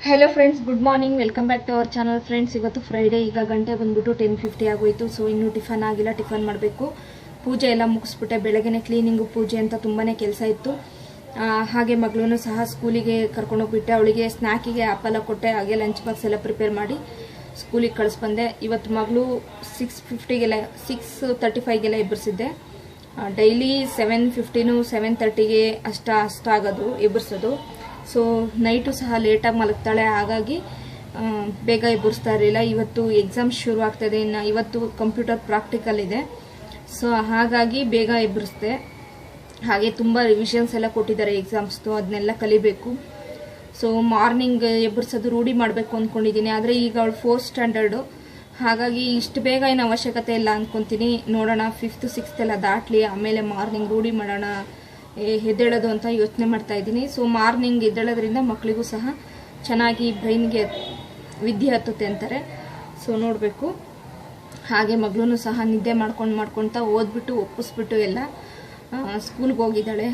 Hello friends, good morning. Welcome back to our channel. Friends, ಇವತ್ತು Friday. ಈಗ ಗಂಟೆ ಬಂದ್ಬಿಟ್ಟು 10:50 ಆಗೋಯ್ತು. ಸೊ ಇನ್ನೂ ಟಿಫನ್ ಆಗಿಲ್ಲ, ಟಿಫನ್ ಮಾಡಬೇಕು. ಪೂಜೆ ಎಲ್ಲ ಮುಗಿಸ್ಬಿಟ್ಟೆ. ಬೆಳಗ್ಗೆನೆ ಕ್ಲೀನಿಂಗು, ಪೂಜೆ ಅಂತ ತುಂಬಾ ಕೆಲಸ ಇತ್ತು. ಹಾಗೆ ಮಗಳೂ ಸಹ ಸ್ಕೂಲಿಗೆ ಕರ್ಕೊಂಡೋಗ್ಬಿಟ್ಟೆ. ಅವಳಿಗೆ ಸ್ನ್ಯಾಕಿಗೆ ಆ್ಯಪಲ್ ಕೊಟ್ಟೆ. ಹಾಗೆ ಲಂಚ್ ಬಾಕ್ಸ್ ಎಲ್ಲ ಪ್ರಿಪೇರ್ ಮಾಡಿ ಸ್ಕೂಲಿಗೆ ಕಳಿಸ್ಬಂದೆ. ಇವತ್ತು ಮಗಳು 6:50ಗೆಲ್ಲ 6:35ಗೆಲ್ಲ ಎಬ್ಬರಿಸಿದ್ದೆ. ಡೈಲಿ 7:15 7:30ಗೆ ಅಷ್ಟಾಗೋದು ಎಬ್ಬರಿಸೋದು. ಸೊ ನೈಟು ಸಹ ಲೇಟಾಗಿ ಮಲಗ್ತಾಳೆ. ಹಾಗಾಗಿ ಬೇಗ ಎಬ್ಬರಿಸ್ತಾ ಇರಲಿಲ್ಲ. ಇವತ್ತು ಎಕ್ಸಾಮ್ ಶುರು ಆಗ್ತಾಯಿದೆ. ಇನ್ನು ಇವತ್ತು ಕಂಪ್ಯೂಟರ್ ಪ್ರಾಕ್ಟಿಕಲ್ ಇದೆ. ಸೊ ಹಾಗಾಗಿ ಬೇಗ ಎಬ್ಬರಿಸ್ದೆ. ಹಾಗೆ ತುಂಬ ರಿವಿಷನ್ಸ್ ಎಲ್ಲ ಕೊಟ್ಟಿದ್ದಾರೆ ಎಕ್ಸಾಮ್ಸ್ದು, ಅದನ್ನೆಲ್ಲ ಕಲಿಬೇಕು. ಸೊ ಮಾರ್ನಿಂಗ್ ಎಬ್ಬರಿಸೋದು ರೂಢಿ ಮಾಡಬೇಕು ಅಂದ್ಕೊಂಡಿದ್ದೀನಿ. ಆದರೆ ಈಗ ಅವಳು 4th ಸ್ಟ್ಯಾಂಡರ್ಡು, ಹಾಗಾಗಿ ಇಷ್ಟು ಬೇಗ ಏನು ಅವಶ್ಯಕತೆ ಇಲ್ಲ ಅಂದ್ಕೊತೀನಿ. ನೋಡೋಣ, 5th 6th ಎಲ್ಲ ದಾಟಲಿ, ಆಮೇಲೆ ಮಾರ್ನಿಂಗ್ ರೂಢಿ ಮಾಡೋಣ ಎದ್ದೇಳೋದು ಅಂತ ಯೋಚನೆ ಮಾಡ್ತಾ ಇದ್ದೀನಿ. ಸೊ ಮಾರ್ನಿಂಗ್ ಎದ್ದೇಳೋದ್ರಿಂದ ಮಕ್ಕಳಿಗೂ ಸಹ ಚೆನ್ನಾಗಿ ಬ್ರೈನ್ಗೆ ವಿದ್ಯೆ ಹತ್ತುತ್ತೆ ಅಂತಾರೆ. ಸೊ ನೋಡಬೇಕು. ಹಾಗೆ ಮಗಳೂ ಸಹ ನಿದ್ದೆ ಮಾಡ್ಕೊಳ್ತಾ ಓದ್ಬಿಟ್ಟು ಒಪ್ಪಿಸ್ಬಿಟ್ಟು ಎಲ್ಲ ಸ್ಕೂಲ್ಗೆ ಹೋಗಿದ್ದಾಳೆ.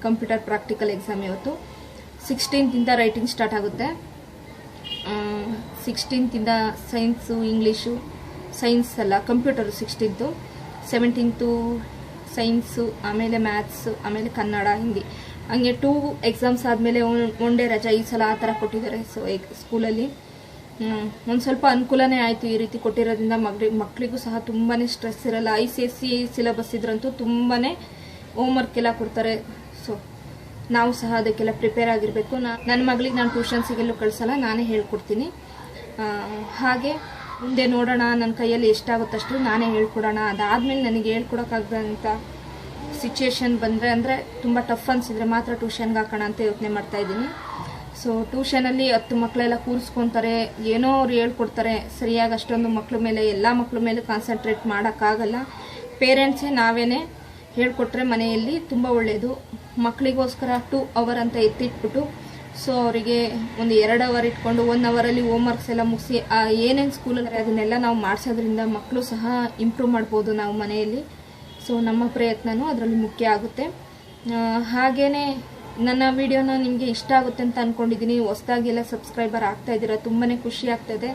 ಕಂಪ್ಯೂಟರ್ ಪ್ರಾಕ್ಟಿಕಲ್ ಎಕ್ಸಾಮ್ ಇವತ್ತು. 16th ರೈಟಿಂಗ್ ಸ್ಟಾರ್ಟ್ ಆಗುತ್ತೆ. 16th ಸೈನ್ಸು, ಇಂಗ್ಲೀಷು, ಸೈನ್ಸ್ ಅಲ್ಲ ಕಂಪ್ಯೂಟರು 16th, 17th ಸೈನ್ಸು, ಆಮೇಲೆ ಮ್ಯಾಥ್ಸು, ಆಮೇಲೆ ಕನ್ನಡ, ಹಿಂದಿ. ಹಂಗೆ 2 ಎಕ್ಸಾಮ್ಸ್ ಆದಮೇಲೆ ಒನ್ ಡೇ ರಜಾ ಈ ಸಲ ಆ ಥರ ಕೊಟ್ಟಿದ್ದಾರೆ. ಸೊ ಸ್ಕೂಲಲ್ಲಿ ಒಂದು ಸ್ವಲ್ಪ ಅನುಕೂಲನೇ ಆಯಿತು ಈ ರೀತಿ ಕೊಟ್ಟಿರೋದ್ರಿಂದ. ಮಕ್ಕಳಿಗೂ ಸಹ ತುಂಬಾ ಸ್ಟ್ರೆಸ್ ಇರಲ್ಲ. ICSE ಸಿಲೆಬಸ್ ಇದ್ರಂತೂ ತುಂಬಾ ಹೋಮ್ವರ್ಕ್ ಎಲ್ಲ ಕೊಡ್ತಾರೆ. ಸೊ ನಾವು ಸಹ ಅದಕ್ಕೆಲ್ಲ ಪ್ರಿಪೇರ್ ಆಗಿರಬೇಕು. ನನ್ನ ಮಗಳಿಗೆ ನಾನು ಟ್ಯೂಷನ್ಸಿಗೆಲ್ಲೂ ಕಳಿಸಲ್ಲ, ನಾನೇ ಹೇಳ್ಕೊಡ್ತೀನಿ. ಹಾಗೆ ಮುಂದೆ ನೋಡೋಣ, ನನ್ನ ಕೈಯಲ್ಲಿ ಎಷ್ಟಾಗುತ್ತಷ್ಟು ನಾನೇ ಹೇಳ್ಕೊಡೋಣ. ಅದಾದಮೇಲೆ ನನಗೆ ಹೇಳ್ಕೊಡೋಕ್ಕಾಗದಂಥ ಸಿಚುಯೇಷನ್ ಬಂದರೆ, ಅಂದರೆ ತುಂಬ ಟಫ್ ಅನಿಸಿದ್ರೆ ಮಾತ್ರ ಟ್ಯೂಷನ್ಗೆ ಹಾಕೋಣ ಅಂತ ಯೋಚನೆ ಮಾಡ್ತಾಯಿದ್ದೀನಿ. ಸೊ ಟ್ಯೂಷನಲ್ಲಿ 10 ಮಕ್ಕಳೆಲ್ಲ ಕೂರಿಸ್ಕೊತಾರೆ, ಏನೋ ಅವ್ರು ಹೇಳ್ಕೊಡ್ತಾರೆ. ಸರಿಯಾಗಿ ಅಷ್ಟೊಂದು ಮಕ್ಕಳ ಮೇಲೆ, ಎಲ್ಲ ಮಕ್ಕಳ ಮೇಲೆ ಕಾನ್ಸಂಟ್ರೇಟ್ ಮಾಡೋಕ್ಕಾಗಲ್ಲ. ಪೇರೆಂಟ್ಸೇ ನಾವೇನೇ ಹೇಳ್ಕೊಟ್ರೆ ಮನೆಯಲ್ಲಿ ತುಂಬ ಒಳ್ಳೆಯದು. ಮಕ್ಕಳಿಗೋಸ್ಕರ 2 hour ಅಂತ ಎತ್ತಿಟ್ಬಿಟ್ಟು, ಸೊ ಅವರಿಗೆ ಒಂದು 2 hour ಇಟ್ಕೊಂಡು 1 hour ಹೋಮ್ವರ್ಕ್ಸ್ ಎಲ್ಲ ಮುಗಿಸಿ ಏನೇನು ಸ್ಕೂಲಲ್ಲಿ ಅದನ್ನೆಲ್ಲ ನಾವು ಮಾಡಿಸೋದ್ರಿಂದ ಮಕ್ಕಳು ಸಹ ಇಂಪ್ರೂವ್ ಮಾಡ್ಬೋದು ನಾವು ಮನೆಯಲ್ಲಿ. ಸೊ ನಮ್ಮ ಪ್ರಯತ್ನವೂ ಅದರಲ್ಲಿ ಮುಖ್ಯ ಆಗುತ್ತೆ. ಹಾಗೆಯೇ ನನ್ನ ವಿಡಿಯೋನ ನಿಮಗೆ ಇಷ್ಟ ಆಗುತ್ತೆ ಅಂತ ಅಂದ್ಕೊಂಡಿದ್ದೀನಿ. ಹೊಸದಾಗೆಲ್ಲ ಸಬ್ಸ್ಕ್ರೈಬರ್ ಆಗ್ತಾ ಇದ್ದೀರಾ, ತುಂಬಾ ಖುಷಿ ಆಗ್ತಾಯಿದೆ.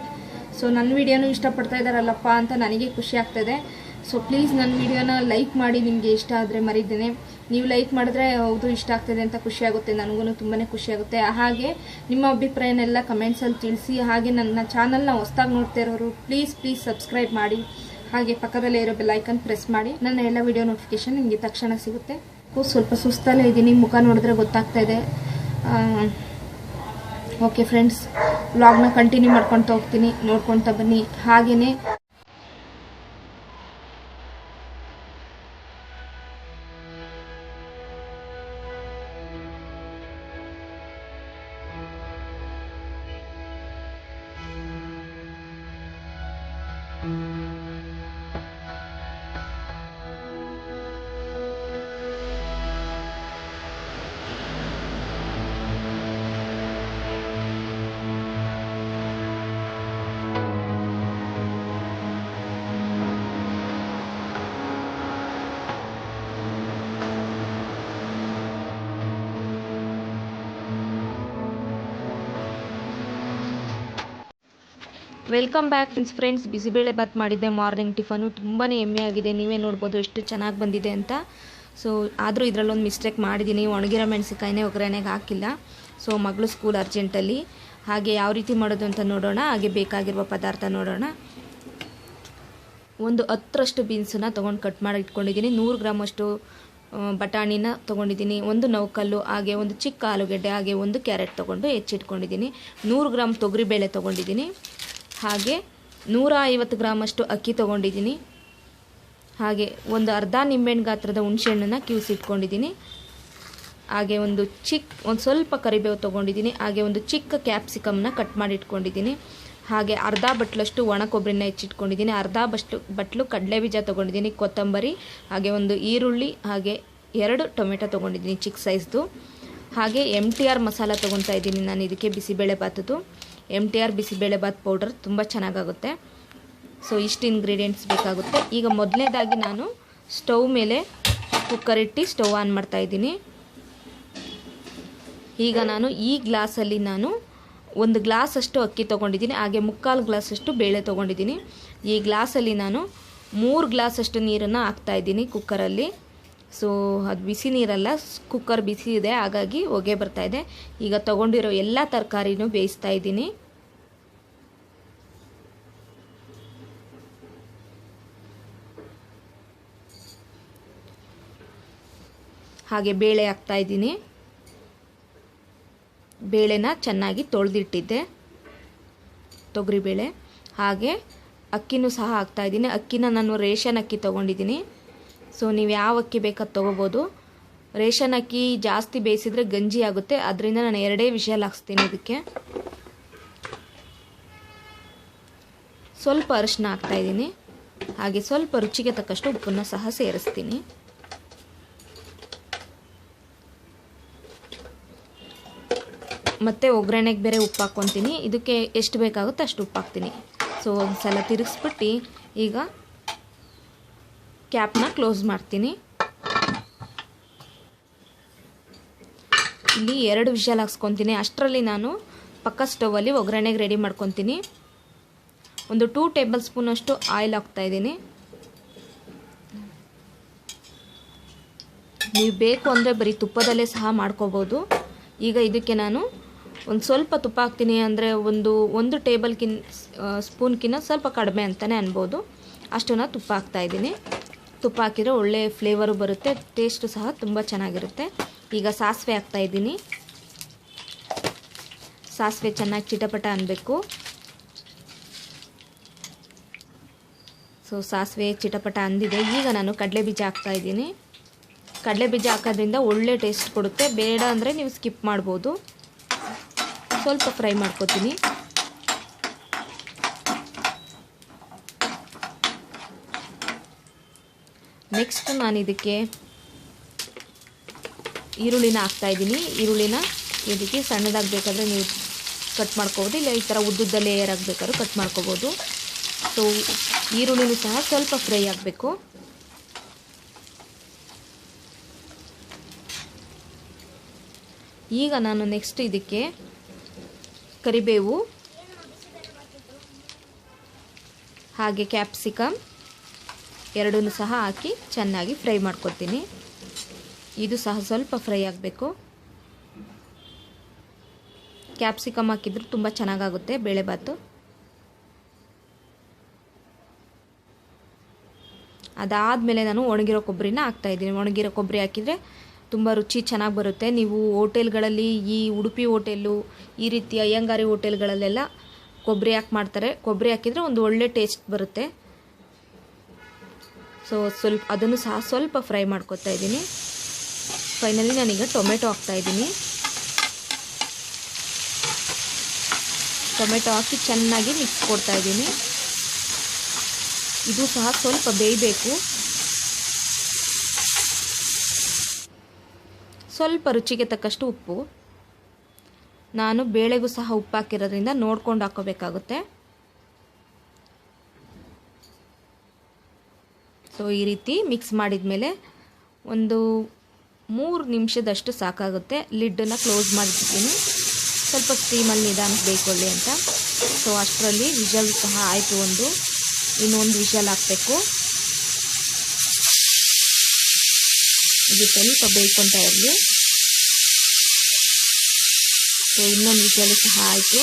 ಸೊ ನನ್ನ ವಿಡಿಯೋನೂ ಇಷ್ಟಪಡ್ತಾ ಇದ್ದಾರಲ್ಲಪ್ಪ ಅಂತ ನನಗೆ ಖುಷಿ ಆಗ್ತಾಯಿದೆ. ಸೊ ಪ್ಲೀಸ್ ನನ್ನ ವಿಡಿಯೋನ ಲೈಕ್ ಮಾಡಿ, ನಿಮಗೆ ಇಷ್ಟ ಆದರೆ ಮರಿದ್ದೇನೆ. ನೀವು ಲೈಕ್ ಮಾಡಿದ್ರೆ ಹೌದು ಇಷ್ಟ ಆಗ್ತದೆ ಅಂತ ಖುಷಿ ಆಗುತ್ತೆ, ನನಗೂ ತುಂಬಾ ಖುಷಿ ಆಗುತ್ತೆ. ಹಾಗೆ ನಿಮ್ಮ ಅಭಿಪ್ರಾಯನೆಲ್ಲ ಕಮೆಂಟ್ಸಲ್ಲಿ ತಿಳಿಸಿ. ಹಾಗೆ ನನ್ನ ಚಾನಲ್ನ ಹೊಸದಾಗಿ ನೋಡ್ತಾ ಇರೋರು ಪ್ಲೀಸ್ ಸಬ್ಸ್ಕ್ರೈಬ್ ಮಾಡಿ. ಹಾಗೆ ಪಕ್ಕದಲ್ಲೇ ಇರೋ ಬೆಲ್ ಐಕನ್ ಪ್ರೆಸ್ ಮಾಡಿ. ನನ್ನ ಎಲ್ಲ ವಿಡಿಯೋ ನೋಟಿಫಿಕೇಶನ್ ನಿಮಗೆ ತಕ್ಷಣ ಸಿಗುತ್ತೆ. ಸ್ವಲ್ಪ ಸುಸ್ತಲ್ಲೇ ಇದ್ದೀನಿ, ಮುಖ ನೋಡಿದ್ರೆ ಗೊತ್ತಾಗ್ತಾ ಇದೆ. ಓಕೆ ಫ್ರೆಂಡ್ಸ್, ವ್ಲಾಗ್ನ ಕಂಟಿನ್ಯೂ ಮಾಡ್ಕೊಳ್ತಾ ಹೋಗ್ತೀನಿ, ನೋಡ್ಕೊಳ್ತಾ ಬನ್ನಿ. ಹಾಗೆಯೇ welcome back friends. Bisibele bath ಮಾಡಿದ್ದೆ ಮಾರ್ನಿಂಗ್ ಟಿಫನು. ತುಂಬಾ ಎಮ್ಮೆ ಆಗಿದೆ, ನೀವೇ ನೋಡ್ಬೋದು ಎಷ್ಟು ಚೆನ್ನಾಗಿ ಬಂದಿದೆ ಅಂತ. ಸೊ ಆದರೂ ಇದರಲ್ಲೊಂದು ಮಿಸ್ಟೇಕ್ ಮಾಡಿದ್ದೀನಿ, ಒಣಗಿರೋ ಮೆಣಸಿನ್ಕಾಯಿನೇ ಒಗ್ಗರಣೆಗೆ ಹಾಕಿಲ್ಲ. ಸೊ ಮಗಳು ಸ್ಕೂಲ್ ಅರ್ಜೆಂಟಲ್ಲಿ. ಹಾಗೆ ಯಾವ ರೀತಿ ಮಾಡೋದು ಅಂತ ನೋಡೋಣ. ಹಾಗೆ ಬೇಕಾಗಿರುವ ಪದಾರ್ಥ ನೋಡೋಣ. ಒಂದು 10ರಷ್ಟು ಬೀನ್ಸನ್ನು ತೊಗೊಂಡು ಕಟ್ ಮಾಡಿ ಇಟ್ಕೊಂಡಿದ್ದೀನಿ. 100 ಗ್ರಾಮಷ್ಟು ಬಟಾಣಿನ ತೊಗೊಂಡಿದ್ದೀನಿ. ಒಂದು ನೌಕಲ್ಲು, ಹಾಗೆ ಒಂದು ಚಿಕ್ಕ ಆಲೂಗೆಡ್ಡೆ, ಹಾಗೆ ಒಂದು ಕ್ಯಾರೆಟ್ ತೊಗೊಂಡು ಹೆಚ್ಚಿಟ್ಕೊಂಡಿದ್ದೀನಿ. 100 ಗ್ರಾಮ್ ತೊಗರಿಬೇಳೆ ತೊಗೊಂಡಿದ್ದೀನಿ. ಹಾಗೆ 150 ಗ್ರಾಮಷ್ಟು ಅಕ್ಕಿ ತೊಗೊಂಡಿದ್ದೀನಿ. ಹಾಗೆ ಒಂದು ಅರ್ಧ ನಿಂಬೆಹಣ್ಣು ಗಾತ್ರದ ಹುಣಸೆಹಣ್ಣನ್ನು ಕಿವುಸಿಟ್ಕೊಂಡಿದ್ದೀನಿ. ಹಾಗೆ ಒಂದು ಸ್ವಲ್ಪ ಕರಿಬೇವು ತೊಗೊಂಡಿದ್ದೀನಿ. ಹಾಗೆ ಒಂದು ಚಿಕ್ಕ ಕ್ಯಾಪ್ಸಿಕಮ್ನ ಕಟ್ ಮಾಡಿ ಇಟ್ಕೊಂಡಿದ್ದೀನಿ. ಹಾಗೆ ಅರ್ಧ ಬಟ್ಲಷ್ಟು ಒಣ ಕೊಬ್ಬರಿನ ಹೆಚ್ಚಿಟ್ಕೊಂಡಿದ್ದೀನಿ. ಅರ್ಧ ಬಟ್ಲು ಕಡಲೆಬೀಜ ತೊಗೊಂಡಿದ್ದೀನಿ. ಕೊತ್ತಂಬರಿ, ಹಾಗೆ ಒಂದು ಈರುಳ್ಳಿ, ಹಾಗೆ 2 ಟೊಮೆಟೊ ತೊಗೊಂಡಿದ್ದೀನಿ ಚಿಕ್ಕ ಸೈಜ್ದು. ಹಾಗೆ MTR ಮಸಾಲ ತೊಗೊತಾ ಇದ್ದೀನಿ ನಾನು ಇದಕ್ಕೆ, ಬಿಸಿಬೇಳೆ ಬಾತದ್ದು. MTR ಬಿಸಿಬೇಳೆ ಬಾತ್ ಪೌಡರ್ ತುಂಬ ಚೆನ್ನಾಗಾಗುತ್ತೆ. ಸೊ ಇಷ್ಟು ಇಂಗ್ರೀಡಿಯೆಂಟ್ಸ್ ಬೇಕಾಗುತ್ತೆ. ಈಗ ಮೊದಲನೇದಾಗಿ ನಾನು ಸ್ಟವ್ ಮೇಲೆ ಕುಕ್ಕರ್ ಇಟ್ಟು ಸ್ಟವ್ ಆನ್ ಮಾಡ್ತಾಯಿದ್ದೀನಿ. ಈಗ ನಾನು ಈ ಗ್ಲಾಸಲ್ಲಿ ನಾನು 1 ಗ್ಲಾಸಷ್ಟು ಅಕ್ಕಿ ತೊಗೊಂಡಿದ್ದೀನಿ, ಹಾಗೆ 3/4 ಗ್ಲಾಸಷ್ಟು ಬೇಳೆ ತೊಗೊಂಡಿದ್ದೀನಿ. ಈ ಗ್ಲಾಸಲ್ಲಿ ನಾನು 3 ಗ್ಲಾಸಷ್ಟು ನೀರನ್ನು ಹಾಕ್ತಾಯಿದ್ದೀನಿ ಕುಕ್ಕರಲ್ಲಿ. ಸೊ ಅದು ಬಿಸಿ ನೀರಲ್ಲ, ಕುಕ್ಕರ್ ಬಿಸಿ ಇದೆ, ಹಾಗಾಗಿ ಹೊಗೆ ಬರ್ತಾಯಿದೆ. ಈಗ ತೊಗೊಂಡಿರೋ ಎಲ್ಲ ತರಕಾರಿನೂ ಬೇಯಿಸ್ತಾ ಇದ್ದೀನಿ. ಹಾಗೆ ಬೇಳೆ ಹಾಕ್ತಾಯಿದ್ದೀನಿ. ಬೇಳೆನ ಚೆನ್ನಾಗಿ ತೊಳೆದಿಟ್ಟಿದ್ದೆ, ತೊಗರಿಬೇಳೆ. ಹಾಗೆ ಅಕ್ಕಿನೂ ಸಹ ಹಾಕ್ತಾಯಿದ್ದೀನಿ. ಅಕ್ಕಿನ ನಾನು ರೇಷನ್ ಅಕ್ಕಿ ತೊಗೊಂಡಿದ್ದೀನಿ. ಸೊ ನೀವು ಯಾವ ಅಕ್ಕಿ ಬೇಕಾದ ತೊಗೋಬೋದು. ರೇಷನ್ ಅಕ್ಕಿ ಜಾಸ್ತಿ ಬೇಯಿಸಿದರೆ ಗಂಜಿ ಆಗುತ್ತೆ, ಅದರಿಂದ ನಾನು 2 ವಿಷಲ್ ಹಾಕ್ಸ್ತೀನಿ. ಇದಕ್ಕೆ ಸ್ವಲ್ಪ ಅರಿಶಿನ ಹಾಕ್ತಾಯಿದ್ದೀನಿ. ಹಾಗೆ ಸ್ವಲ್ಪ ರುಚಿಗೆ ತಕ್ಕಷ್ಟು ಉಪ್ಪನ್ನು ಸಹ ಸೇರಿಸ್ತೀನಿ. ಮತ್ತು ಒಗ್ಗರಣೆಗೆ ಬೇರೆ ಉಪ್ಪು ಹಾಕ್ಕೊತೀನಿ. ಇದಕ್ಕೆ ಎಷ್ಟು ಬೇಕಾಗುತ್ತೆ ಅಷ್ಟು ಉಪ್ಪು ಹಾಕ್ತೀನಿ. ಸೊ ಒಂದು ಸಲ ತಿರುಗಿಸ್ಬಿಟ್ಟು ಈಗ ಕ್ಯಾಪ್ನ ಕ್ಲೋಸ್ ಮಾಡ್ತೀನಿ. ಇಲ್ಲಿ 2 ವಿಷಲ್ ಹಾಕ್ಸ್ಕೊತೀನಿ. ಅಷ್ಟರಲ್ಲಿ ನಾನು ಪಕ್ಕ ಸ್ಟವಲ್ಲಿ ಒಗ್ಗರಣೆಗೆ ರೆಡಿ ಮಾಡ್ಕೊತೀನಿ. ಒಂದು 2 ಟೇಬಲ್ ಸ್ಪೂನ್ ಅಷ್ಟು ಆಯಿಲ್ ಹಾಕ್ತಾಯಿದ್ದೀನಿ. ನೀವು ಬೇಕು ಅಂದರೆ ಬರೀ ತುಪ್ಪದಲ್ಲೇ ಸಹ ಮಾಡ್ಕೋಬೋದು. ಈಗ ಇದಕ್ಕೆ ನಾನು ಒಂದು ಸ್ವಲ್ಪ ತುಪ್ಪ ಹಾಕ್ತೀನಿ, ಅಂದರೆ ಒಂದು ಟೇಬಲ್ ಸ್ಪೂನ್ಕಿನ್ನ ಸ್ವಲ್ಪ ಕಡಿಮೆ ಅಂತಲೇ ಅನ್ಬೋದು. ಅಷ್ಟನ್ನು ತುಪ್ಪ ಹಾಕ್ತಾಯಿದ್ದೀನಿ. ತುಪ್ಪ ಹಾಕಿದರೆ ಒಳ್ಳೆ ಫ್ಲೇವರು ಬರುತ್ತೆ, ಟೇಸ್ಟು ಸಹ ತುಂಬ ಚೆನ್ನಾಗಿರುತ್ತೆ. ಈಗ ಸಾಸಿವೆ ಹಾಕ್ತಾಯಿದ್ದೀನಿ. ಸಾಸಿವೆ ಚೆನ್ನಾಗಿ ಚಿಟಪಟ ಅನ್ನಬೇಕು. ಸೊ ಸಾಸಿವೆ ಚಿಟಪಟ ಅಂದಿದೆ. ಈಗ ನಾನು ಕಡಲೆಬೀಜ ಹಾಕ್ತಾಯಿದ್ದೀನಿ. ಕಡಲೆಬೀಜ ಹಾಕೋದ್ರಿಂದ ಒಳ್ಳೆ ಟೇಸ್ಟ್ ಕೊಡುತ್ತೆ. ಬೇಡ ಅಂದರೆ ನೀವು ಸ್ಕಿಪ್ ಮಾಡ್ಬೋದು. ಸ್ವಲ್ಪ ಫ್ರೈ ಮಾಡ್ಕೊತೀನಿ. ನೆಕ್ಸ್ಟ್ ನಾನು ಇದಕ್ಕೆ ಈರುಳ್ಳಿನ ಹಾಕ್ತಾಯಿದ್ದೀನಿ. ಈರುಳ್ಳಿನ ಇದಕ್ಕೆ ಸಣ್ಣದಾಗಿ ಬೇಕಾದರೆ ನೀವು ಕಟ್ ಮಾಡ್ಕೋಬೋದು, ಇಲ್ಲ ಈ ಥರ ಉದ್ದುದ್ದ ಲೇಯರ್ ಆಗಬೇಕಾದ್ರೂ ಕಟ್ ಮಾಡ್ಕೋಬೋದು. ಸೊ ಈರುಳ್ಳಿನೂ ಸಹ ಸ್ವಲ್ಪ ಫ್ರೈ ಆಗಬೇಕು. ಈಗ ನಾನು ನೆಕ್ಸ್ಟ್ ಇದಕ್ಕೆ ಕರಿಬೇವು ಹಾಗೆ ಕ್ಯಾಪ್ಸಿಕಮ್ ಎರಡನ್ನೂ ಸಹ ಹಾಕಿ ಚೆನ್ನಾಗಿ ಫ್ರೈ ಮಾಡ್ಕೊತೀನಿ. ಇದು ಸಹ ಸ್ವಲ್ಪ ಫ್ರೈ ಆಗಬೇಕು. ಕ್ಯಾಪ್ಸಿಕಮ್ ಹಾಕಿದ್ರೆ ತುಂಬ ಚೆನ್ನಾಗಾಗುತ್ತೆ ಬೇಳೆಬಾತು. ಅದಾದಮೇಲೆ ನಾನು ಒಣಗಿರೋ ಕೊಬ್ಬರಿನ ಹಾಕ್ತಾಯಿದ್ದೀನಿ. ಒಣಗಿರೋ ಕೊಬ್ಬರಿ ಹಾಕಿದರೆ ತುಂಬ ರುಚಿ ಚೆನ್ನಾಗಿ ಬರುತ್ತೆ. ನೀವು ಹೋಟೆಲ್ಗಳಲ್ಲಿ, ಈ ಉಡುಪಿ ಹೋಟೆಲು, ಈ ರೀತಿಯ ಅಯ್ಯಂಗಾರಿ ಹೋಟೆಲ್ಗಳಲ್ಲೆಲ್ಲ ಕೊಬ್ಬರಿ ಹಾಕಿ ಮಾಡ್ತಾರೆ. ಕೊಬ್ಬರಿ ಹಾಕಿದರೆ ಒಂದು ಒಳ್ಳೆ ಟೇಸ್ಟ್ ಬರುತ್ತೆ. ಸೊ ಅದನ್ನು ಸಹ ಸ್ವಲ್ಪ ಫ್ರೈ ಮಾಡ್ಕೊತಾ ಇದ್ದೀನಿ. ಫೈನಲಿ ನಾನೀಗ ಟೊಮೆಟೊ ಹಾಕ್ತಾಯಿದ್ದೀನಿ. ಟೊಮೆಟೊ ಹಾಕಿ ಚೆನ್ನಾಗಿ ಮಿಕ್ಸ್ ಕೊಡ್ತಾಯಿದ್ದೀನಿ. ಇದು ಸಹ ಸ್ವಲ್ಪ ಬೇಯಬೇಕು. ಸ್ವಲ್ಪ ರುಚಿಗೆ ತಕ್ಕಷ್ಟು ಉಪ್ಪು. ನಾನು ಬೇಳೆಗೂ ಸಹ ಉಪ್ಪು ಹಾಕಿರೋದ್ರಿಂದ ನೋಡ್ಕೊಂಡು ಹಾಕೋಬೇಕಾಗುತ್ತೆ. ಸೊ ಈ ರೀತಿ ಮಿಕ್ಸ್ ಮಾಡಿದ ಮೇಲೆ ಒಂದು 3 ನಿಮಿಷದಷ್ಟು ಸಾಕಾಗುತ್ತೆ. ಲಿಡ್ಡನ್ನು ಕ್ಲೋಸ್ ಮಾಡಿರ್ತೀನಿ. ಸ್ವಲ್ಪ ಸ್ಟೀಮಲ್ಲಿ ನಿಧಾನಕ್ಕೆ ಬೇಯ್ಕೊಳ್ಳಿ ಅಂತ. ಸೊ ಅಷ್ಟರಲ್ಲಿ ವಿಷಲ್ ಸಹ ಆಯಿತು. ಇನ್ನೊಂದು ವಿಷಲ್ ಹಾಕಬೇಕು. ಇದು ಸ್ವಲ್ಪ ಬೇಯ್ಕೊತಾ ಇರಲಿ. ಸೊ ಇನ್ನೊಂದು ವಿಷಲ್ ಸಹ ಆಯಿತು.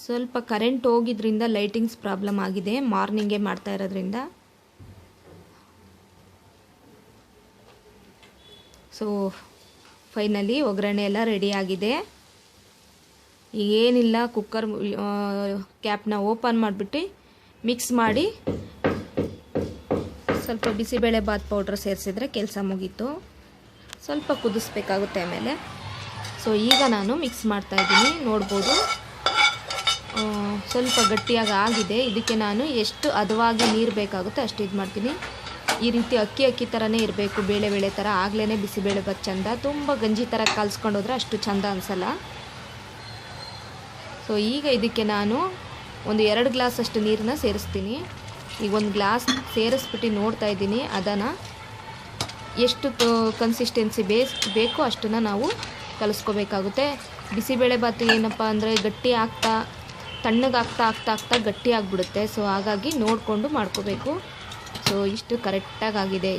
ಸ್ವಲ್ಪ ಕರೆಂಟ್ ಹೋಗಿದ್ರಿಂದ ಲೈಟಿಂಗ್ಸ್ ಪ್ರಾಬ್ಲಮ್ ಆಗಿದೆ, ಮಾರ್ನಿಂಗೇ ಮಾಡ್ತಾ ಇರೋದ್ರಿಂದ. ಸೊ ಫೈನಲಿ ಒಗ್ಗರಣೆ ಎಲ್ಲ ರೆಡಿ ಆಗಿದೆ. ಏನಿಲ್ಲ, ಕುಕ್ಕರ್ ಕ್ಯಾಪ್ನ ಓಪನ್ ಮಾಡಿಬಿಟ್ಟು ಮಿಕ್ಸ್ ಮಾಡಿ ಸ್ವಲ್ಪ ಬಿಸಿಬೇಳೆ ಬಾತ್ ಪೌಡ್ರ್ ಸೇರಿಸಿದ್ರೆ ಕೆಲಸ ಮುಗೀತು. ಸ್ವಲ್ಪ ಕುದಿಸ್ಬೇಕಾಗುತ್ತೆ ಆಮೇಲೆ. ಸೊ ಈಗ ನಾನು ಮಿಕ್ಸ್ ಮಾಡ್ತಾಯಿದ್ದೀನಿ. ನೋಡ್ಬೋದು ಸ್ವಲ್ಪ ಗಟ್ಟಿಯಾಗಿ ಆಗಿದೆ. ಇದಕ್ಕೆ ನಾನು ಎಷ್ಟು ಹದವಾಗಿ ನೀರು ಬೇಕಾಗುತ್ತೆ ಅಷ್ಟು ಇದು ಮಾಡ್ತೀನಿ. ಈ ರೀತಿ ಅಕ್ಕಿ ಥರನೇ ಇರಬೇಕು, ಬೇಳೆ ಥರ. ಆಗಲೇ ಬಿಸಿಬೇಳೆ ಬಾತ್ ಚಂದ. ತುಂಬ ಗಂಜಿ ಥರ ಕಲಿಸ್ಕೊಂಡೋದ್ರೆ ಅಷ್ಟು ಚಂದ ಅನಿಸಲ್ಲ. ಸೊ ಈಗ ಇದಕ್ಕೆ ನಾನು ಒಂದು 2 ಗ್ಲಾಸ್ ಅಷ್ಟು ನೀರನ್ನ ಸೇರಿಸ್ತೀನಿ. ಈಗ 1 ಗ್ಲಾಸ್ ಸೇರಿಸ್ಬಿಟ್ಟು ನೋಡ್ತಾ ಇದ್ದೀನಿ. ಅದನ್ನು ಎಷ್ಟು ಕನ್ಸಿಸ್ಟೆನ್ಸಿ ಬೇಕೋ ಅಷ್ಟನ್ನು ನಾವು ಕಲಿಸ್ಕೋಬೇಕಾಗುತ್ತೆ. ಬಿಸಿಬೇಳೆಭಾತ್ ಏನಪ್ಪ ಅಂದರೆ ಗಟ್ಟಿ ಆಗ್ತಾ ತಣ್ಣಗಾಗ್ತಾ ಆಗ್ತಾ ಆಗ್ತಾ ಗಟ್ಟಿ ಆಗಿಬಿಡುತ್ತೆ. ಸೊ ಹಾಗಾಗಿ ನೋಡಿಕೊಂಡು ಮಾಡ್ಕೋಬೇಕು. ಸೊ ಇಷ್ಟು ಕರೆಕ್ಟಾಗಿ ಆಗಿದೆ.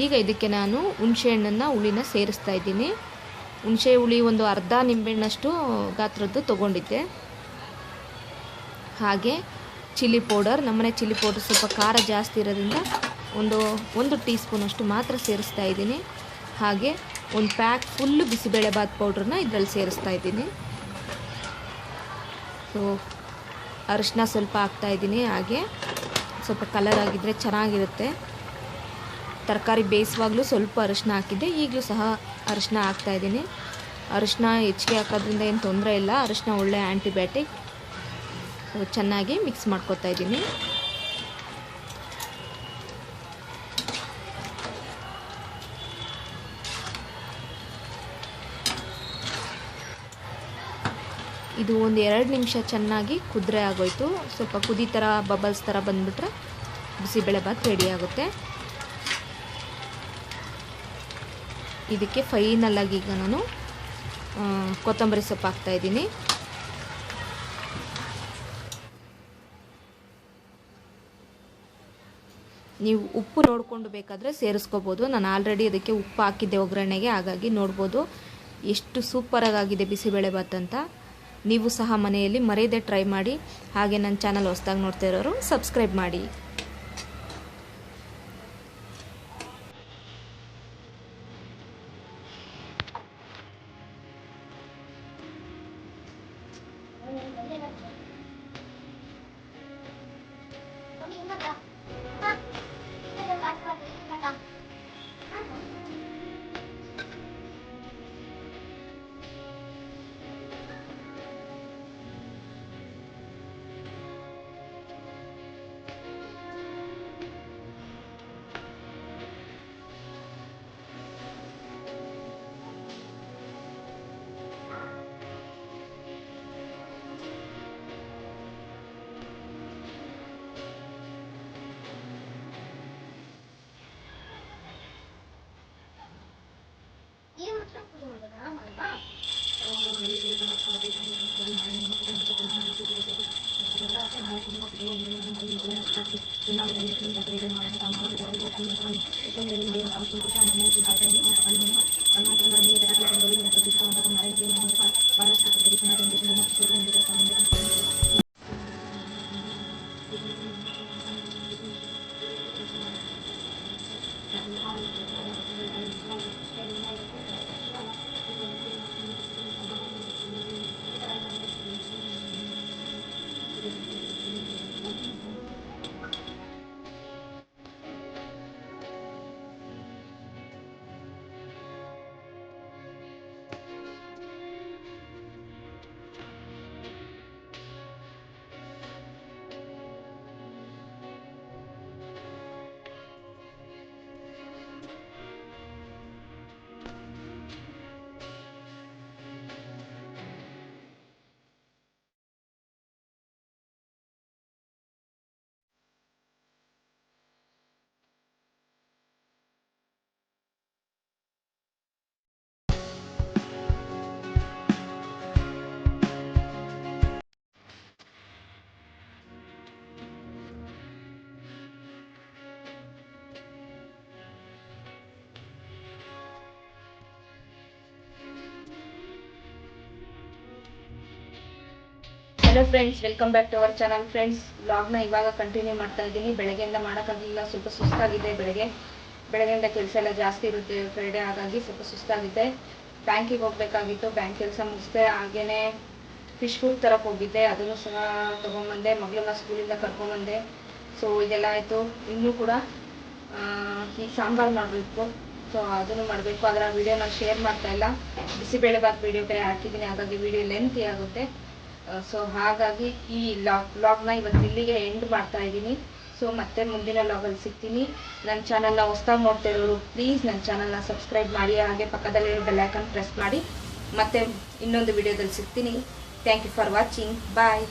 ಈಗ ಇದಕ್ಕೆ ನಾನು ಹುಣಸೆಹಣ್ಣನ್ನು ಹುಳಿನ ಸೇರಿಸ್ತಾ ಇದ್ದೀನಿ. ಹುಣಸೆ ಹುಳಿ ಒಂದು ಅರ್ಧ ನಿಂಬೆಹಣ್ಣಷ್ಟು ಗಾತ್ರದ್ದು ತೊಗೊಂಡಿದ್ದೆ. ಹಾಗೆ ಚಿಲ್ಲಿ ಪೌಡರ್, ನಮ್ಮನೆ ಚಿಲ್ಲಿ ಪೌಡರ್ ಸ್ವಲ್ಪ ಖಾರ ಜಾಸ್ತಿ ಇರೋದ್ರಿಂದ ಒಂದು ಟೀ ಸ್ಪೂನಷ್ಟು ಮಾತ್ರ ಸೇರಿಸ್ತಾ ಇದ್ದೀನಿ. ಹಾಗೆ ಒಂದು ಪ್ಯಾಕ್ ಫುಲ್ಲು ಬಿಸಿಬೇಳೆಭಾತ್ ಪೌಡ್ರನ್ನ ಇದರಲ್ಲಿ ಸೇರಿಸ್ತಾ ಇದ್ದೀನಿ. ಸೊ ಅರಿಶಿನ ಸ್ವಲ್ಪ ಹಾಕ್ತಾಯಿದ್ದೀನಿ. ಹಾಗೆ ಸ್ವಲ್ಪ ಕಲರ್ ಆಗಿದ್ದರೆ ಚೆನ್ನಾಗಿರುತ್ತೆ. ತರಕಾರಿ ಬೇಯಿಸುವಾಗಲೂ ಸ್ವಲ್ಪ ಅರಿಶಿನ ಹಾಕಿದ್ದೆ, ಈಗಲೂ ಸಹ ಅರಿಶಿನ ಹಾಕ್ತಾಯಿದ್ದೀನಿ. ಅರಿಶಿನ ಹೆಚ್ಚಿಗೆ ಹಾಕೋದ್ರಿಂದ ಏನು ತೊಂದರೆ ಇಲ್ಲ. ಅರಿಶಿನ ಒಳ್ಳೆ ಆ್ಯಂಟಿಬಯೋಟಿಕ್. ಚೆನ್ನಾಗಿ ಮಿಕ್ಸ್ ಮಾಡ್ಕೊತಾ ಇದ್ದೀನಿ. ಇದು ಒಂದು 2 ನಿಮಿಷ ಚೆನ್ನಾಗಿ ಕುದ್ರೆ ಆಗೋಯ್ತು. ಸ್ವಲ್ಪ ಕುದಿ ಥರ ಬಬಲ್ಸ್ ಥರ ಬಂದುಬಿಟ್ರೆ ಬಿಸಿಬೇಳೆಭಾತ್ ರೆಡಿ ಆಗುತ್ತೆ. ಇದಕ್ಕೆ ಫೈನಲಾಗಿ ಈಗ ನಾನು ಕೊತ್ತಂಬರಿ ಸೊಪ್ಪು ಹಾಕ್ತಾಯಿದ್ದೀನಿ. ನೀವು ಉಪ್ಪು ನೋಡಿಕೊಂಡು ಬೇಕಾದರೆ ಸೇರಿಸ್ಕೋಬೋದು. ನಾನು ಆಲ್ರೆಡಿ ಅದಕ್ಕೆ ಉಪ್ಪು ಹಾಕಿದ್ದೆ ಒಗ್ಗರಣೆಗೆ, ಹಾಗಾಗಿ ನೋಡ್ಬೋದು ಎಷ್ಟು ಸೂಪರಾಗಿದೆ ಬಿಸಿಬೇಳೆಭಾತ್ ಅಂತ. ನೀವು ಸಹ ಮನೆಯಲ್ಲಿ ಮರೆಯದೆ ಟ್ರೈ ಮಾಡಿ. ಹಾಗೆ ನನ್ನ ಚಾನಲ್ ಹೊಸದಾಗಿ ನೋಡ್ತಾ ಇರೋರು ಸಬ್ಸ್ಕ್ರೈಬ್ ಮಾಡಿ. Hello friends, welcome back to our channel. Friends, ವ್ಲಾಗ್ನ ಇವಾಗ ಕಂಟಿನ್ಯೂ ಮಾಡ್ತಾ ಇದ್ದೀನಿ. ಬೆಳಗ್ಗೆಯಿಂದ ಮಾಡೋಕ್ಕಾಗಲಿಲ್ಲ, ಸ್ವಲ್ಪ ಸುಸ್ತಾಗಿದೆ. ಬೆಳಗ್ಗೆಯಿಂದ ಕೆಲಸ ಎಲ್ಲ ಜಾಸ್ತಿ ಇರುತ್ತೆ ಫ್ರೈಡೇ, ಹಾಗಾಗಿ ಸ್ವಲ್ಪ ಸುಸ್ತಾಗಿದೆ. ಬ್ಯಾಂಕಿಗೆ ಹೋಗಬೇಕಾಗಿತ್ತು, ಬ್ಯಾಂಕ್ ಕೆಲಸ ಮುಗಿಸ್ದೆ. ಹಾಗೆಯೇ ಫಿಶ್ ಫುಡ್ ತರಕ್ಕೆ ಹೋಗಿದ್ದೆ, ಅದನ್ನು ಸಹ ತೊಗೊಂಬಂದೆ. ಮಗಳನ್ನ ಸ್ಕೂಲಿಂದ ಕರ್ಕೊಂಬಂದೆ. ಸೊ ಇದೆಲ್ಲ ಆಯಿತು. ಇನ್ನೂ ಕೂಡ ಈಗ ಸಾಂಬಾರು ಮಾಡಬೇಕು. ಸೊ ಅದನ್ನು ಮಾಡಬೇಕು. ಅದರ ವೀಡಿಯೋನ ಶೇರ್ ಮಾಡ್ತಾ ಇಲ್ಲ. ಬಿಸಿಬೇಳೆಭಾತ್ ವೀಡಿಯೋ ಬೇರೆ ಹಾಕಿದ್ದೀನಿ, ಹಾಗಾಗಿ ವೀಡಿಯೋ ಲೆಂತಿ ಆಗುತ್ತೆ. ಸೊ ಹಾಗಾಗಿ ಈ ವ್ಲಾಗ್ನ ಇವತ್ತು ಇಲ್ಲಿಗೆ ಎಂಡ್ ಮಾಡ್ತಾ ಇದ್ದೀನಿ. ಸೊ ಮತ್ತೆ ಮುಂದಿನ ವ್ಲಾಗಲ್ಲಿ ಸಿಗ್ತೀನಿ. ನನ್ನ ಚಾನಲ್ನ ಹೊಸದಾಗಿ ನೋಡ್ತಾ ಇರೋರು ಪ್ಲೀಸ್ ನನ್ನ ಚಾನಲ್ನ ಸಬ್ಸ್ಕ್ರೈಬ್ ಮಾಡಿ. ಹಾಗೆ ಪಕ್ಕದಲ್ಲಿರೋ ಬೆಲ್ ಐಕಾನ್ ಪ್ರೆಸ್ ಮಾಡಿ. ಮತ್ತೆ ಇನ್ನೊಂದು ವಿಡಿಯೋದಲ್ಲಿ ಸಿಗ್ತೀನಿ. Thank you for watching. Bye.